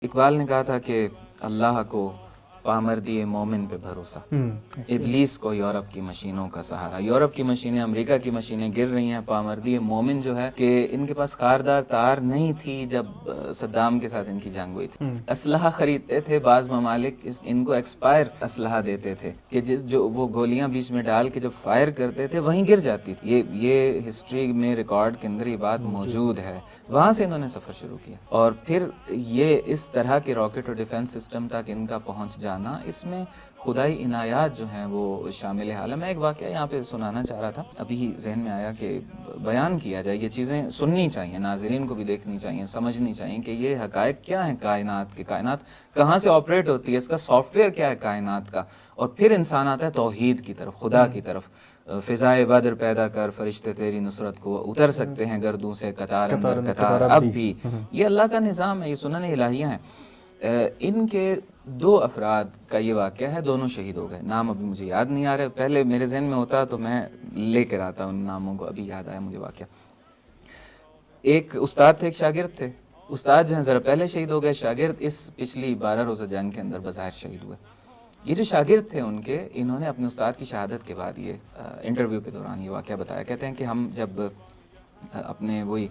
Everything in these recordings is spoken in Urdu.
اقبال نے کہا تھا کہ اللہ کو پامردی مومن پہ بھروسہ، ابلیس کو یورپ کی مشینوں کا سہارا. یورپ کی مشینیں، امریکہ کی مشینیں گر رہی ہیں. پامردی مومن جو ہے کہ ان کے پاس خاردار تار نہیں تھی جب صدام کے ساتھ ان کی جنگ ہوئی تھی. اسلحہ خریدتے تھے بعض ممالک، ان کو ایکسپائر اسلحہ دیتے تھے کہ جو وہ گولیاں بیچ میں ڈال کے جب فائر کرتے تھے وہیں گر جاتی تھی. یہ ہسٹری میں ریکارڈ کے اندر یہ بات موجود ہے. وہاں سے انہوں نے سفر شروع کیا اور پھر یہ اس طرح کے راکٹ اور ڈیفنس سسٹم تک ان کا پہنچ جانا، اس میں خدائی عنایات جو ہیں وہ شامل حال ہے. میں ایک واقعہ یہاں پہ سنانا چاہ رہا تھا، ابھی ذہن میں آیا کہ بیان کیا جائے. یہ چیزیں سننی چاہیے، ناظرین کو بھی دیکھنی چاہیے، سمجھنی چاہیے کہ یہ حقائق کیا ہیں کائنات کے، کائنات کہاں سے آپریٹ ہوتی ہے، اس کا سافٹ ویئر کیا ہے کائنات کا. اور پھر انسان آتا ہے توحید کی طرف، خدا کی طرف. فضائے بدر پیدا کر فرشتے تیری نصرت کو، اتر سکتے ہیں گردوں سے قطار اندر قطار اب بھی. یہ اللہ کا نظام ہے، یہ سنن الہیہ ہیں. ان کے 2 افراد کا یہ واقعہ ہے، دونوں شہید ہو گئے. نام ابھی مجھے یاد نہیں آ رہے، پہلے میرے ذہن میں ہوتا تو میں لے کر آتا ان ناموں کو. ابھی یاد آیا مجھے واقعہ. ایک استاد تھے، ایک شاگرد تھے. استاد جو ہیں ذرا پہلے شہید ہو گئے، شاگرد اس پچھلی 12 روزہ جنگ کے اندر بظاہر شہید ہوئے. یہ جو شاگرد تھے ان کے، انہوں نے اپنے استاد کی شہادت کے بعد یہ انٹرویو کے دوران یہ واقعہ بتایا. کہتے ہیں کہ ہم جب اپنے وہی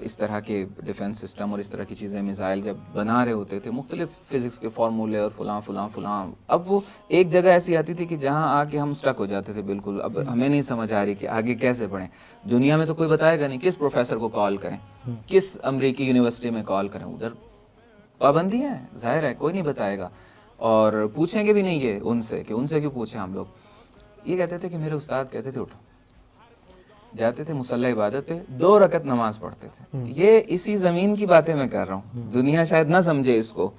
اس طرح کے ڈیفنس سسٹم اور اس طرح کی چیزیں، میزائل جب بنا رہے ہوتے تھے، مختلف فزکس کے فارمولے اور فلاں فلاں فلاں، اب وہ ایک جگہ ایسی آتی تھی کہ جہاں آ کے ہم سٹک ہو جاتے تھے بالکل. اب ہمیں نہیں سمجھ آ رہی کہ آگے کیسے پڑھیں. دنیا میں تو کوئی بتائے گا نہیں کس پروفیسر کو کال کریں، کس امریکی یونیورسٹی میں کال کریں. ادھر پابندیاں ہیں، ظاہر ہے کوئی نہیں بتائے گا، اور پوچھیں گے بھی نہیں یہ ان سے کہ ان سے کیوں پوچھیں ہم لوگ. یہ کہتے تھے کہ میرے استاد کہتے تھے اٹھو، جاتے تھے مصلی عبادت پہ 2 رکعت نماز پڑھتے تھے. یہ اسی زمین کی باتیں میں کر رہا ہوں، دنیا شاید نہ سمجھے اس کو،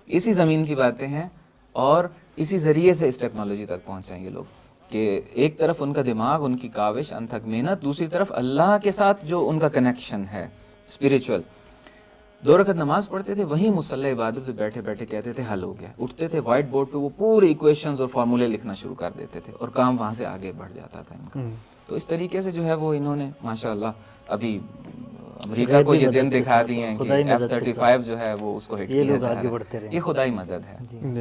اسی زمین کی باتیں ہیں. اور اسی ذریعے سے اس ٹیکنالوجی تک پہنچے ہیں یہ لوگ کہ ایک طرف ان کا دماغ، ان کی کاوش، انتھک محنت، دوسری طرف اللہ کے ساتھ جو ان کا کنیکشن ہے اسپریچول. 2 رکعت نماز پڑھتے تھے، وہیں مصلی عبادت پہ بیٹھے بیٹھے کہتے تھے حل ہو گیا. اٹھتے تھے وائٹ بورڈ پہ وہ پورے ایکویشنز اور فارمولے لکھنا شروع کر دیتے تھے اور کام وہاں سے آگے بڑھ جاتا تھا ان کا. تو اس طریقے سے جو ہے وہ انہوں نے ماشاءاللہ ابھی امریکہ کو یہ دن دکھا دیے ہیں کہ F-35 جو ہے وہ اس کو ہٹ کیا جا رہا ہے. یہ خدائی مدد ہے.